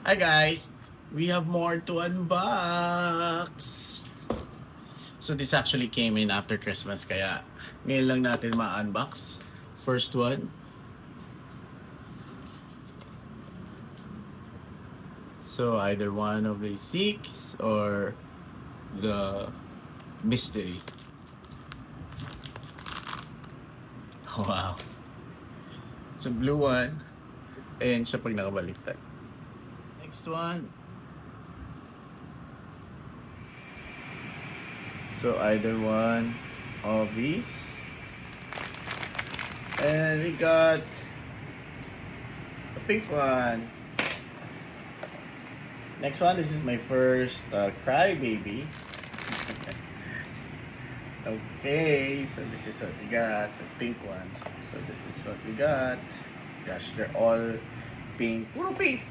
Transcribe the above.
Hi guys! We have more to unbox! So this actually came in after Christmas kaya ngayon lang natin ma-unbox. First one. So either one of the six or the mystery. Wow! It's a blue one. Ayan siya pag nakabaliktad. Next one. So either one of these. And we got a pink one. Next one, this is my first cry baby. Okay, so this is what we got, the pink ones. So this is what we got. Gosh, they're all pink. Puro pink!